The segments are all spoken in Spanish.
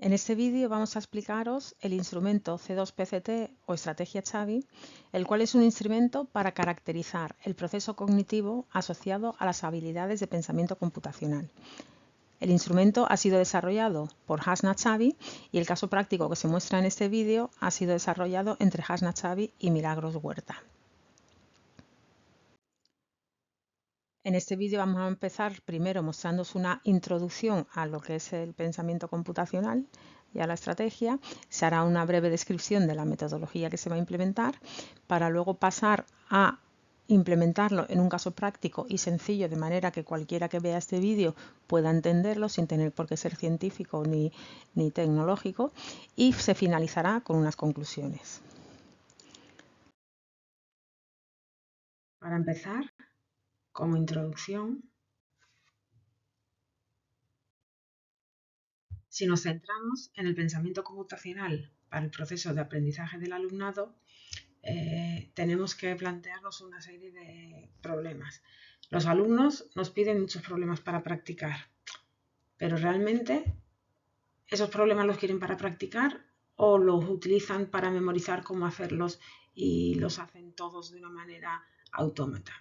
En este vídeo vamos a explicaros el instrumento C2PCT o estrategia Xavi, el cual es un instrumento para caracterizar el proceso cognitivo asociado a las habilidades de pensamiento computacional. El instrumento ha sido desarrollado por Hasna Xavi y el caso práctico que se muestra en este vídeo ha sido desarrollado entre Hasna Xavi y Milagros Huerta. En este vídeo vamos a empezar primero mostrándoos una introducción a lo que es el pensamiento computacional y a la estrategia. Se hará una breve descripción de la metodología que se va a implementar para luego pasar a implementarlo en un caso práctico y sencillo, de manera que cualquiera que vea este vídeo pueda entenderlo sin tener por qué ser científico ni tecnológico, y se finalizará con unas conclusiones. Para empezar, como introducción, si nos centramos en el pensamiento computacional para el proceso de aprendizaje del alumnado, tenemos que plantearnos una serie de problemas. Los alumnos nos piden muchos problemas para practicar, pero realmente esos problemas los quieren para practicar o los utilizan para memorizar cómo hacerlos y los hacen todos de una manera autómata.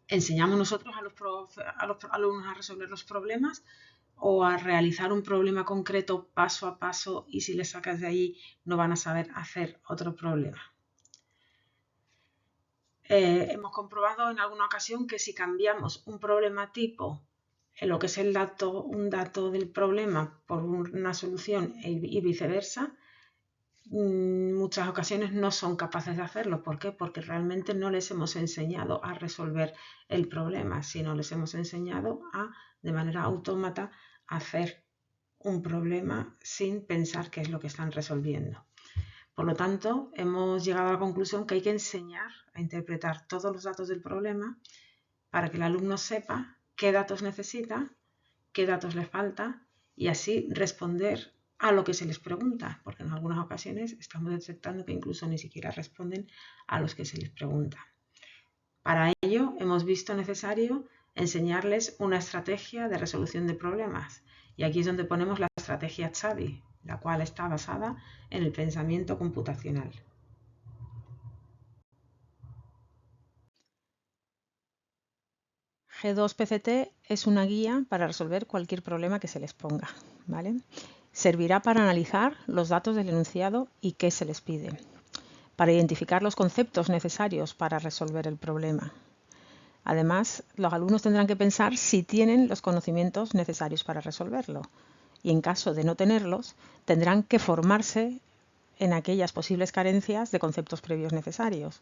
¿Enseñamos nosotros a los alumnos a resolver los problemas o a realizar un problema concreto paso a paso, y si les sacas de ahí no van a saber hacer otro problema? Hemos comprobado en alguna ocasión que si cambiamos un problema tipo en lo que es un dato del problema por una solución y viceversa, muchas ocasiones no son capaces de hacerlo. ¿Por qué? Porque realmente no les hemos enseñado a resolver el problema, sino les hemos enseñado de manera autómata, a hacer un problema sin pensar qué es lo que están resolviendo. Por lo tanto, hemos llegado a la conclusión que hay que enseñar a interpretar todos los datos del problema para que el alumno sepa qué datos necesita, qué datos le falta, y así responder a lo que se les pregunta, porque en algunas ocasiones estamos detectando que incluso ni siquiera responden a los que se les pregunta. Para ello, hemos visto necesario enseñarles una estrategia de resolución de problemas, y aquí es donde ponemos la estrategia Xavi, la cual está basada en el pensamiento computacional. G2PCT es una guía para resolver cualquier problema que se les ponga, ¿vale? Servirá para analizar los datos del enunciado y qué se les pide, para identificar los conceptos necesarios para resolver el problema. Además, los alumnos tendrán que pensar si tienen los conocimientos necesarios para resolverlo, y en caso de no tenerlos, tendrán que formarse en aquellas posibles carencias de conceptos previos necesarios.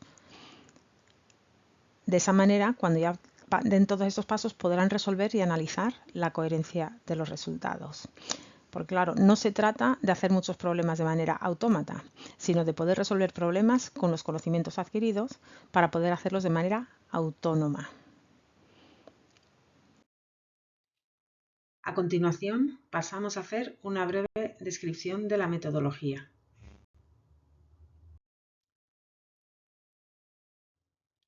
De esa manera, cuando ya den todos estos pasos, podrán resolver y analizar la coherencia de los resultados. Porque claro, no se trata de hacer muchos problemas de manera autómata, sino de poder resolver problemas con los conocimientos adquiridos para poder hacerlos de manera autónoma. A continuación, pasamos a hacer una breve descripción de la metodología.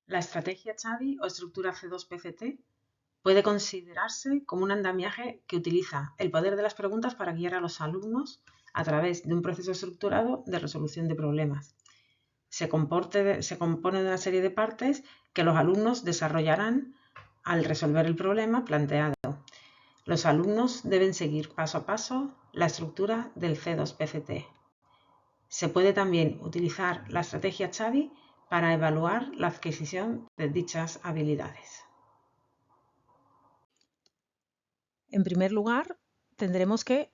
La estrategia Xavi o estructura C2PCT puede considerarse como un andamiaje que utiliza el poder de las preguntas para guiar a los alumnos a través de un proceso estructurado de resolución de problemas. Se compone de una serie de partes que los alumnos desarrollarán al resolver el problema planteado. Los alumnos deben seguir paso a paso la estructura del C2PCT. Se puede también utilizar la estrategia Xavi para evaluar la adquisición de dichas habilidades. En primer lugar, tendremos que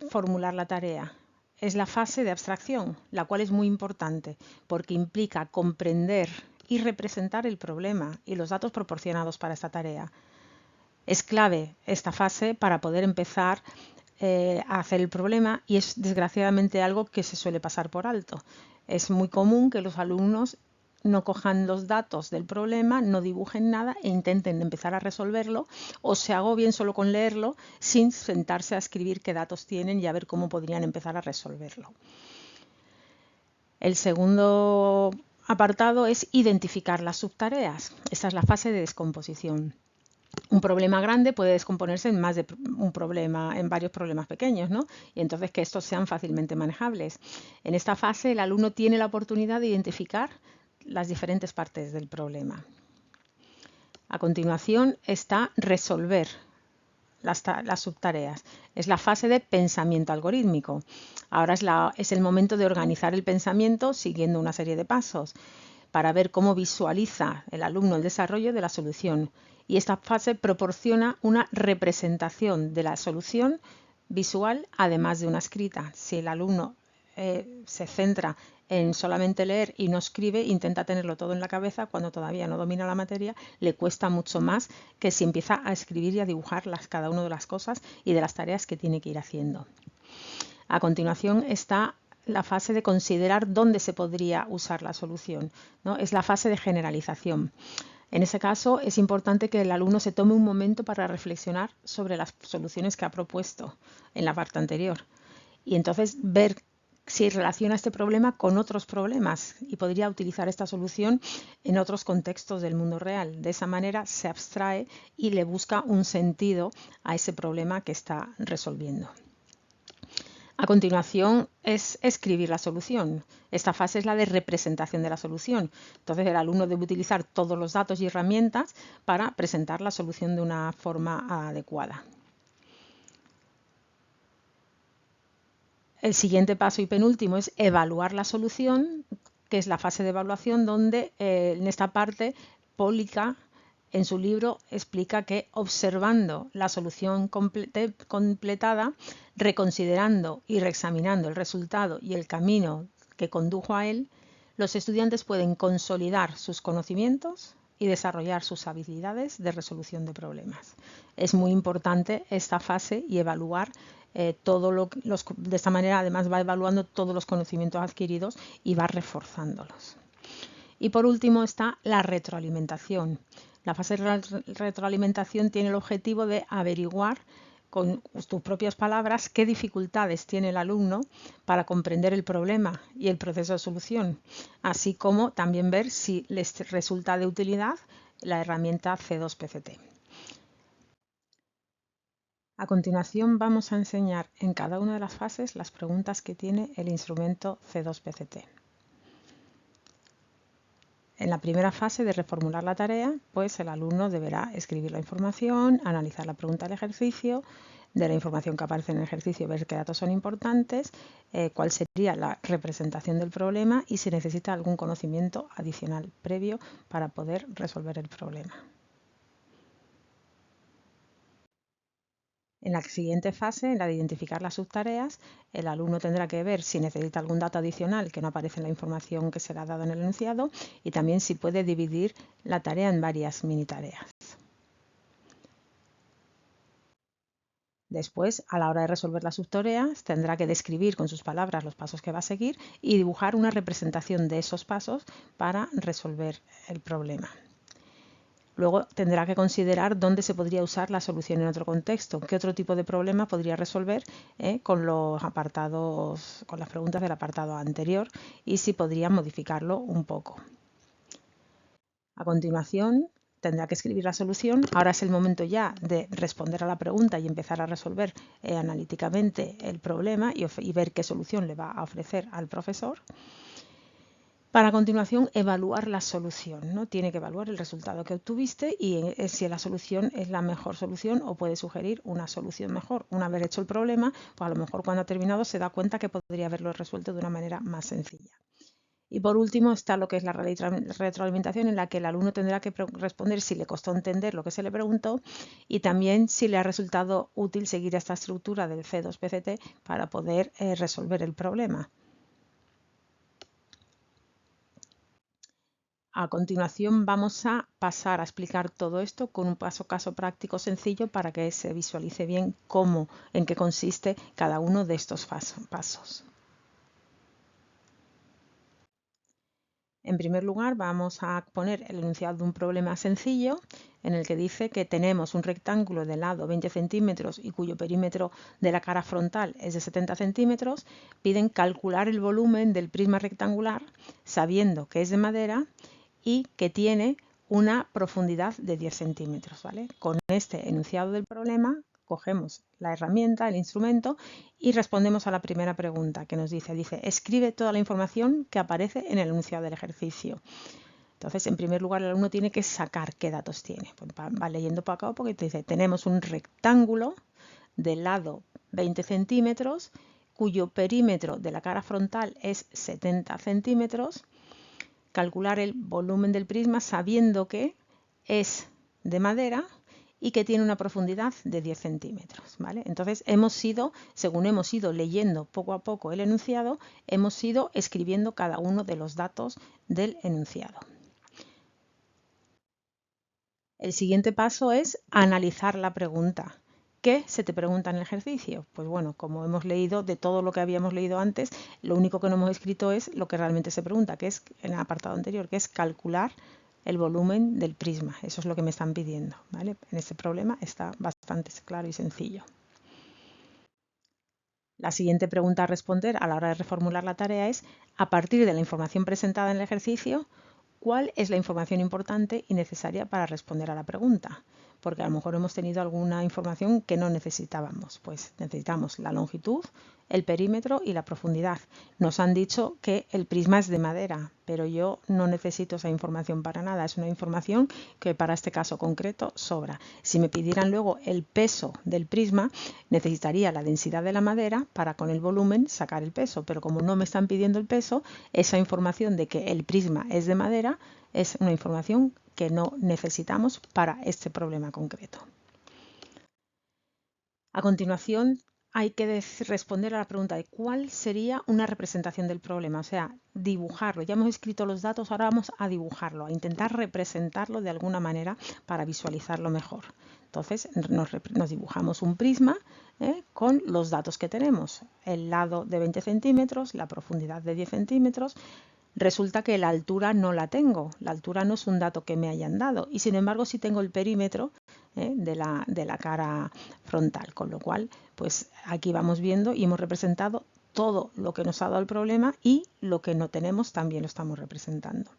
formular la tarea. Es la fase de abstracción, la cual es muy importante porque implica comprender y representar el problema y los datos proporcionados para esta tarea. Es clave esta fase para poder empezar a hacer el problema, y es desgraciadamente algo que se suele pasar por alto. Es muy común que los alumnos no cojan los datos del problema, no dibujen nada e intenten empezar a resolverlo, o se agobien solo con leerlo sin sentarse a escribir qué datos tienen y a ver cómo podrían empezar a resolverlo. El segundo apartado es identificar las subtareas. Esta es la fase de descomposición. Un problema grande puede descomponerse en más de un problema, en varios problemas pequeños, ¿no? Y entonces que estos sean fácilmente manejables. En esta fase el alumno tiene la oportunidad de identificar las diferentes partes del problema. A continuación está resolver las subtareas. Es la fase de pensamiento algorítmico. Ahora es el momento de organizar el pensamiento siguiendo una serie de pasos para ver cómo visualiza el alumno el desarrollo de la solución. Y esta fase proporciona una representación de la solución visual, además de una escrita. Si el alumno se centra en solamente leer y no escribe, intenta tenerlo todo en la cabeza, cuando todavía no domina la materia, le cuesta mucho más que si empieza a escribir y a dibujar cada una de las cosas y de las tareas que tiene que ir haciendo. A continuación está la fase de considerar dónde se podría usar la solución, ¿no? Es la fase de generalización. En ese caso es importante que el alumno se tome un momento para reflexionar sobre las soluciones que ha propuesto en la parte anterior y entonces ver si relaciona este problema con otros problemas y podría utilizar esta solución en otros contextos del mundo real. De esa manera se abstrae y le busca un sentido a ese problema que está resolviendo. A continuación es escribir la solución. Esta fase es la de representación de la solución. Entonces el alumno debe utilizar todos los datos y herramientas para presentar la solución de una forma adecuada. El siguiente paso y penúltimo es evaluar la solución, que es la fase de evaluación donde en esta parte Pólica en su libro explica que observando la solución completada, reconsiderando y reexaminando el resultado y el camino que condujo a él, los estudiantes pueden consolidar sus conocimientos y desarrollar sus habilidades de resolución de problemas. Es muy importante esta fase y evaluar de esta manera además va evaluando todos los conocimientos adquiridos y va reforzándolos. Y por último está la retroalimentación. La fase de retroalimentación tiene el objetivo de averiguar con tus propias palabras qué dificultades tiene el alumno para comprender el problema y el proceso de solución, así como también ver si les resulta de utilidad la herramienta C2PCT. A continuación vamos a enseñar en cada una de las fases las preguntas que tiene el instrumento C2PCT. En la primera fase de reformular la tarea, pues el alumno deberá escribir la información, analizar la pregunta del ejercicio, de la información que aparece en el ejercicio, ver qué datos son importantes, cuál sería la representación del problema y si necesita algún conocimiento adicional previo para poder resolver el problema. En la siguiente fase, en la de identificar las subtareas, el alumno tendrá que ver si necesita algún dato adicional que no aparece en la información que se le ha dado en el enunciado y también si puede dividir la tarea en varias mini tareas. Después, a la hora de resolver las subtareas, tendrá que describir con sus palabras los pasos que va a seguir y dibujar una representación de esos pasos para resolver el problema. Luego tendrá que considerar dónde se podría usar la solución en otro contexto, qué otro tipo de problema podría resolver con las preguntas del apartado anterior y si podría modificarlo un poco. A continuación tendrá que escribir la solución. Ahora es el momento ya de responder a la pregunta y empezar a resolver analíticamente el problema y ver qué solución le va a ofrecer al profesor. Para a continuación evaluar la solución, ¿no? Tiene que evaluar el resultado que obtuviste y si la solución es la mejor solución o puede sugerir una solución mejor. Una vez hecho el problema, pues a lo mejor cuando ha terminado se da cuenta que podría haberlo resuelto de una manera más sencilla. Y por último está lo que es la retroalimentación, en la que el alumno tendrá que responder si le costó entender lo que se le preguntó y también si le ha resultado útil seguir esta estructura del C2PCT para poder resolver el problema. A continuación vamos a pasar a explicar todo esto con un paso a paso práctico sencillo para que se visualice bien en qué consiste cada uno de estos pasos. En primer lugar vamos a poner el enunciado de un problema sencillo en el que dice que tenemos un rectángulo de lado 20 centímetros y cuyo perímetro de la cara frontal es de 70 centímetros. Piden calcular el volumen del prisma rectangular sabiendo que es de madera y que tiene una profundidad de 10 centímetros, ¿vale? Con este enunciado del problema cogemos la herramienta, el instrumento y respondemos a la primera pregunta que nos dice, escribe toda la información que aparece en el enunciado del ejercicio. Entonces, en primer lugar, el alumno tiene que sacar qué datos tiene. Pues va leyendo para acá porque te dice, tenemos un rectángulo de lado 20 centímetros, cuyo perímetro de la cara frontal es 70 centímetros. Calcular el volumen del prisma sabiendo que es de madera y que tiene una profundidad de 10 centímetros, ¿vale? Entonces, según hemos ido leyendo poco a poco el enunciado, hemos ido escribiendo cada uno de los datos del enunciado. El siguiente paso es analizar la pregunta. ¿Qué se te pregunta en el ejercicio? Pues bueno, como hemos leído de todo lo que habíamos leído antes, lo único que no hemos escrito es lo que realmente se pregunta, que es en el apartado anterior, que es calcular el volumen del prisma. Eso es lo que me están pidiendo, ¿vale? En este problema está bastante claro y sencillo. La siguiente pregunta a responder a la hora de reformular la tarea es, a partir de la información presentada en el ejercicio, ¿cuál es la información importante y necesaria para responder a la pregunta? Porque a lo mejor hemos tenido alguna información que no necesitábamos. Pues necesitamos la longitud, el perímetro y la profundidad. Nos han dicho que el prisma es de madera, pero yo no necesito esa información para nada. Es una información que para este caso concreto sobra. Si me pidieran luego el peso del prisma, necesitaría la densidad de la madera para con el volumen sacar el peso. Pero como no me están pidiendo el peso, esa información de que el prisma es de madera es una información que no necesitamos para este problema concreto. A continuación, hay que responder a la pregunta de cuál sería una representación del problema, o sea, dibujarlo. Ya hemos escrito los datos, ahora vamos a dibujarlo, a intentar representarlo de alguna manera para visualizarlo mejor. Entonces, nos dibujamos un prisma con los datos que tenemos. El lado de 20 centímetros, la profundidad de 10 centímetros. Resulta que la altura no la tengo, la altura no es un dato que me hayan dado y sin embargo sí tengo el perímetro de la cara frontal, con lo cual pues aquí vamos viendo y hemos representado todo lo que nos ha dado el problema y lo que no tenemos también lo estamos representando.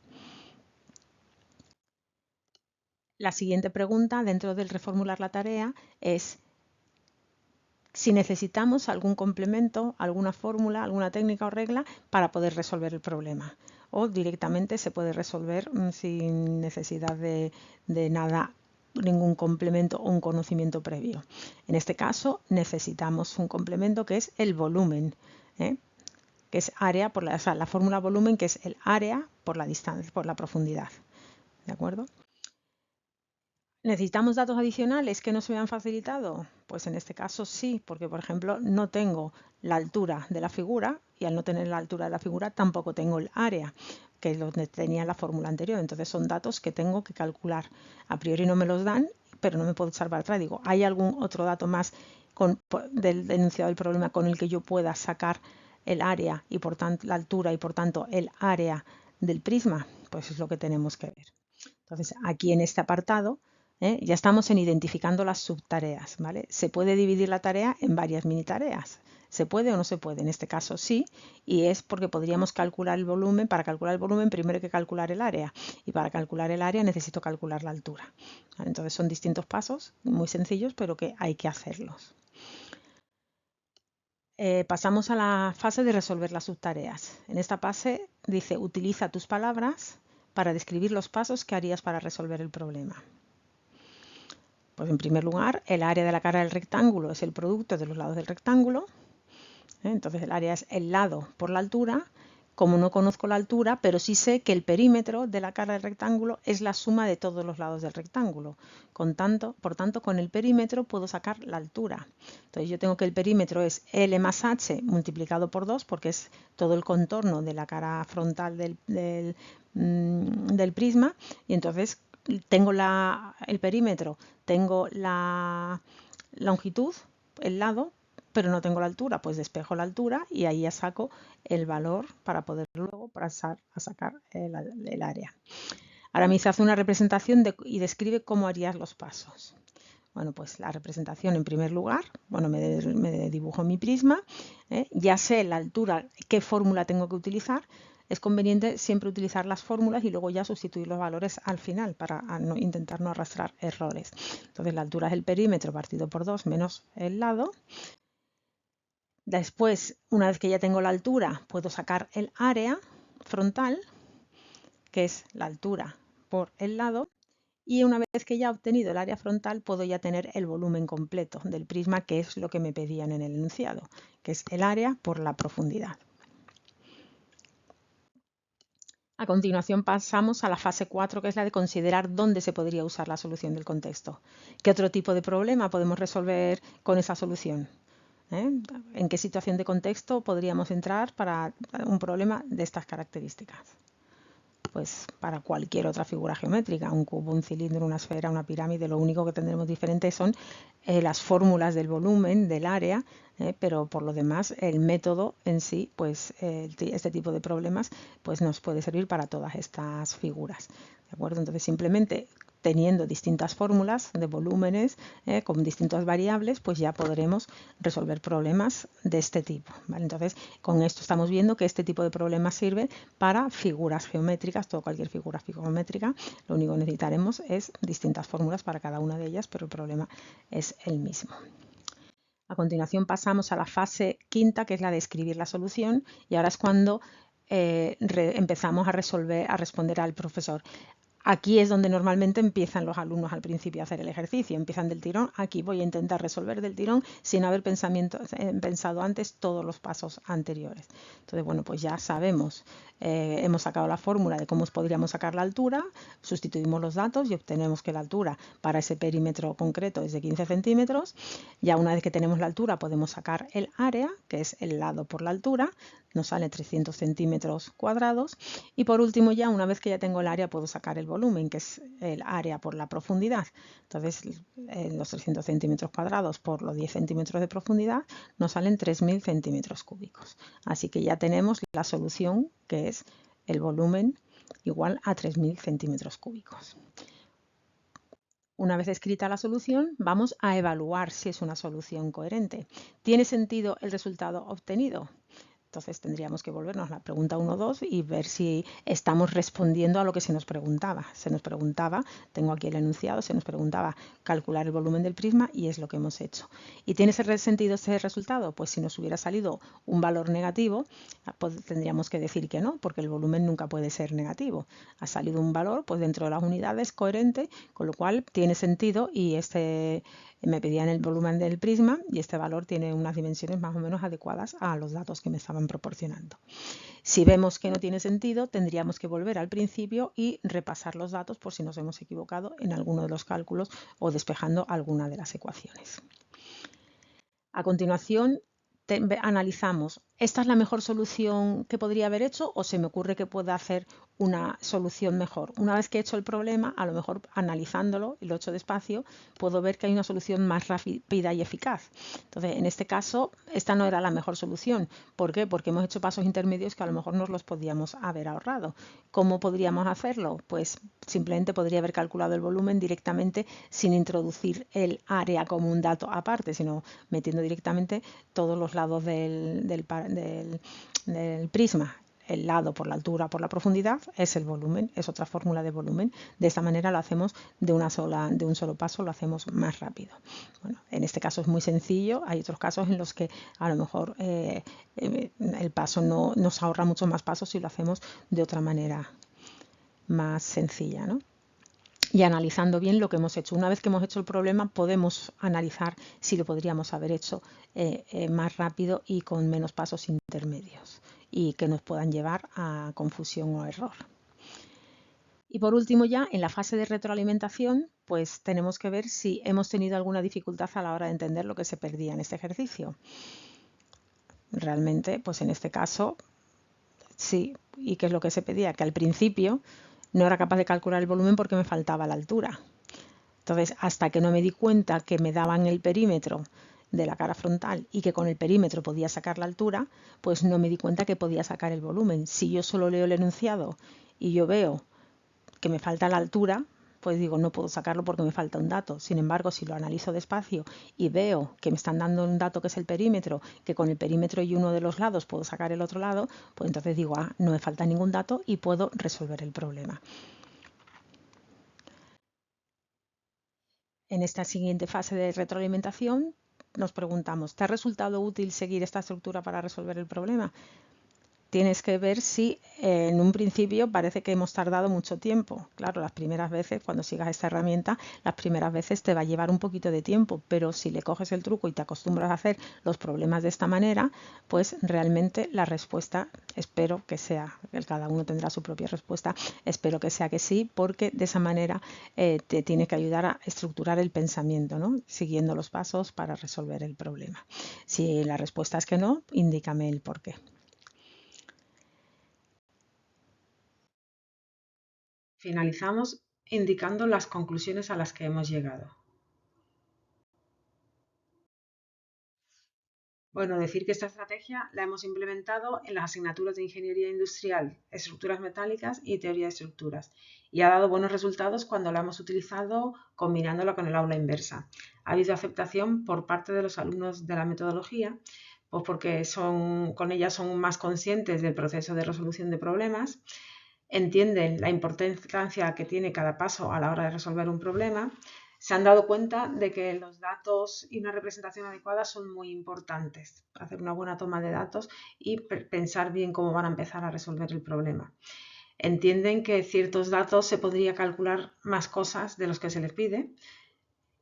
La siguiente pregunta dentro del reformular la tarea es si necesitamos algún complemento, alguna fórmula, alguna técnica o regla para poder resolver el problema. O directamente se puede resolver sin necesidad de nada, ningún complemento o un conocimiento previo. En este caso necesitamos un complemento que es el volumen, que es área por la fórmula volumen, que es el área por la distancia, por la profundidad. ¿De acuerdo? ¿Necesitamos datos adicionales que no se me han facilitado? Pues en este caso sí, porque por ejemplo no tengo la altura de la figura y al no tener la altura de la figura tampoco tengo el área, que es lo que tenía en la fórmula anterior. Entonces son datos que tengo que calcular. A priori no me los dan, pero no me puedo echar para atrás. Digo, ¿hay algún otro dato más del enunciado del problema con el que yo pueda sacar el área y por tanto la altura y por tanto el área del prisma? Pues es lo que tenemos que ver. Entonces aquí en este apartado ya estamos en identificando las subtareas, ¿vale? Se puede dividir la tarea en varias mini tareas. ¿Se puede o no se puede? En este caso sí, y es porque podríamos calcular el volumen. Para calcular el volumen primero hay que calcular el área, y para calcular el área necesito calcular la altura. ¿Vale? Entonces son distintos pasos, muy sencillos, pero que hay que hacerlos. Pasamos a la fase de resolver las subtareas. En esta fase dice, utiliza tus palabras para describir los pasos que harías para resolver el problema. Pues en primer lugar, el área de la cara del rectángulo es el producto de los lados del rectángulo. Entonces el área es el lado por la altura. Como no conozco la altura, pero sí sé que el perímetro de la cara del rectángulo es la suma de todos los lados del rectángulo. Por tanto, con el perímetro puedo sacar la altura. Entonces yo tengo que el perímetro es L más H multiplicado por 2, porque es todo el contorno de la cara frontal del prisma. Y entonces tengo el perímetro, tengo la longitud, el lado, pero no tengo la altura, pues despejo la altura y ahí ya saco el valor para poder luego pasar a sacar el área. Ahora me dice, hace una representación y describe cómo harías los pasos. Bueno, pues la representación en primer lugar, bueno, me dibujo mi prisma, ya sé la altura, qué fórmula tengo que utilizar. es conveniente siempre utilizar las fórmulas y luego ya sustituir los valores al final para intentar no arrastrar errores. Entonces la altura es el perímetro partido por 2 menos el lado. Después, una vez que ya tengo la altura, puedo sacar el área frontal, que es la altura por el lado. Y una vez que ya he obtenido el área frontal, puedo ya tener el volumen completo del prisma, que es lo que me pedían en el enunciado, que es el área por la profundidad. A continuación pasamos a la fase 4, que es la de considerar dónde se podría usar la solución del contexto. ¿Qué otro tipo de problema podemos resolver con esa solución? ¿En qué situación de contexto podríamos entrar para un problema de estas características? Pues para cualquier otra figura geométrica, un cubo, un cilindro, una esfera, una pirámide, lo único que tendremos diferente son las fórmulas del volumen, del área, pero por lo demás el método en sí, pues este tipo de problemas pues nos puede servir para todas estas figuras, ¿de acuerdo? Entonces simplemente teniendo distintas fórmulas de volúmenes con distintas variables, pues ya podremos resolver problemas de este tipo, ¿vale? Entonces, con esto estamos viendo que este tipo de problemas sirve para figuras geométricas, cualquier figura geométrica. Lo único que necesitaremos es distintas fórmulas para cada una de ellas, pero el problema es el mismo. A continuación pasamos a la fase quinta, que es la de escribir la solución, y ahora es cuando empezamos a responder al profesor. Aquí es donde normalmente empiezan los alumnos al principio a hacer el ejercicio, empiezan del tirón. Aquí voy a intentar resolver del tirón sin haber pensado antes todos los pasos anteriores. Entonces, bueno, pues ya sabemos, hemos sacado la fórmula de cómo podríamos sacar la altura, sustituimos los datos y obtenemos que la altura para ese perímetro concreto es de 15 centímetros. Ya una vez que tenemos la altura podemos sacar el área, que es el lado por la altura, nos sale 300 centímetros cuadrados. Y por último, ya una vez que ya tengo el área, puedo sacar el volumen, que es el área por la profundidad. Entonces, los 300 centímetros cuadrados por los 10 centímetros de profundidad nos salen 3.000 centímetros cúbicos. Así que ya tenemos la solución, que es el volumen igual a 3.000 centímetros cúbicos. Una vez escrita la solución, vamos a evaluar si es una solución coherente. ¿Tiene sentido el resultado obtenido? Entonces tendríamos que volvernos a la pregunta 1-2 y ver si estamos respondiendo a lo que se nos preguntaba. Se nos preguntaba, tengo aquí el enunciado, se nos preguntaba calcular el volumen del prisma y es lo que hemos hecho. ¿Y tiene sentido ese resultado? Pues si nos hubiera salido un valor negativo, pues tendríamos que decir que no, porque el volumen nunca puede ser negativo. Ha salido un valor pues dentro de las unidades coherente, con lo cual tiene sentido y me pedían el volumen del prisma y este valor tiene unas dimensiones más o menos adecuadas a los datos que me estaban proporcionando. Si vemos que no tiene sentido, tendríamos que volver al principio y repasar los datos por si nos hemos equivocado en alguno de los cálculos o despejando alguna de las ecuaciones. A continuación, analizamos, ¿esta es la mejor solución que podría haber hecho o se me ocurre que pueda hacer una solución mejor? Una vez que he hecho el problema, a lo mejor analizándolo y lo he hecho despacio, puedo ver que hay una solución más rápida y eficaz. Entonces, en este caso, esta no era la mejor solución. ¿Por qué? Porque hemos hecho pasos intermedios que a lo mejor nos los podíamos haber ahorrado. ¿Cómo podríamos hacerlo? Pues simplemente podría haber calculado el volumen directamente sin introducir el área como un dato aparte, sino metiendo directamente todos los lados del prisma. El lado por la altura, por la profundidad, es el volumen, es otra fórmula de volumen. De esta manera lo hacemos de un solo paso, lo hacemos más rápido. Bueno, en este caso es muy sencillo, hay otros casos en los que a lo mejor el paso no nos ahorra muchos más pasos si lo hacemos de otra manera más sencilla, ¿no? Y analizando bien lo que hemos hecho. Una vez que hemos hecho el problema, podemos analizar si lo podríamos haber hecho más rápido y con menos pasos intermedios y que nos puedan llevar a confusión o error. Y por último ya, en la fase de retroalimentación, pues tenemos que ver si hemos tenido alguna dificultad a la hora de entender lo que se perdía en este ejercicio. Realmente, pues en este caso, sí. ¿Y qué es lo que se pedía? Que al principio no era capaz de calcular el volumen porque me faltaba la altura. Entonces, hasta que no me di cuenta que me daban el perímetro de la cara frontal y que con el perímetro podía sacar la altura, pues no me di cuenta que podía sacar el volumen. Si yo solo leo el enunciado y yo veo que me falta la altura, pues digo, no puedo sacarlo porque me falta un dato. Sin embargo, si lo analizo despacio y veo que me están dando un dato que es el perímetro, que con el perímetro y uno de los lados puedo sacar el otro lado, pues entonces digo, no me falta ningún dato y puedo resolver el problema. En esta siguiente fase de retroalimentación nos preguntamos, ¿te ha resultado útil seguir esta estructura para resolver el problema? Tienes que ver si en un principio parece que hemos tardado mucho tiempo. Claro, las primeras veces, cuando sigas esta herramienta, las primeras veces te va a llevar un poquito de tiempo, pero si le coges el truco y te acostumbras a hacer los problemas de esta manera, pues realmente la respuesta, espero que sea, cada uno tendrá su propia respuesta, espero que sea que sí, porque de esa manera te tiene que ayudar a estructurar el pensamiento, ¿no? Siguiendo los pasos para resolver el problema. Si la respuesta es que no, indícame el por qué. Finalizamos indicando las conclusiones a las que hemos llegado. Bueno, decir que esta estrategia la hemos implementado en las asignaturas de Ingeniería Industrial, Estructuras Metálicas y Teoría de Estructuras, y ha dado buenos resultados cuando la hemos utilizado combinándola con el aula inversa. Ha habido aceptación por parte de los alumnos de la metodología, pues porque con ella son más conscientes del proceso de resolución de problemas, entienden la importancia que tiene cada paso a la hora de resolver un problema, se han dado cuenta de que los datos y una representación adecuada son muy importantes. Hacer una buena toma de datos y pensar bien cómo van a empezar a resolver el problema. Entienden que ciertos datos se podría calcular más cosas de los que se les pide.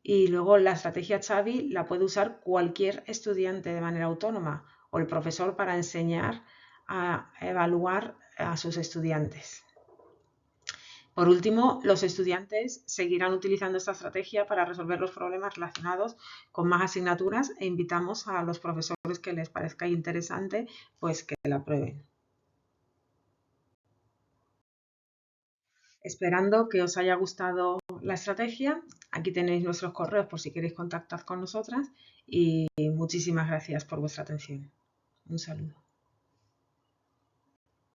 Y luego la estrategia Xavi la puede usar cualquier estudiante de manera autónoma o el profesor para enseñar a evaluar a sus estudiantes. Por último, los estudiantes seguirán utilizando esta estrategia para resolver los problemas relacionados con más asignaturas e invitamos a los profesores que les parezca interesante, pues que la prueben. Esperando que os haya gustado la estrategia, aquí tenéis nuestros correos por si queréis contactar con nosotras y muchísimas gracias por vuestra atención. Un saludo.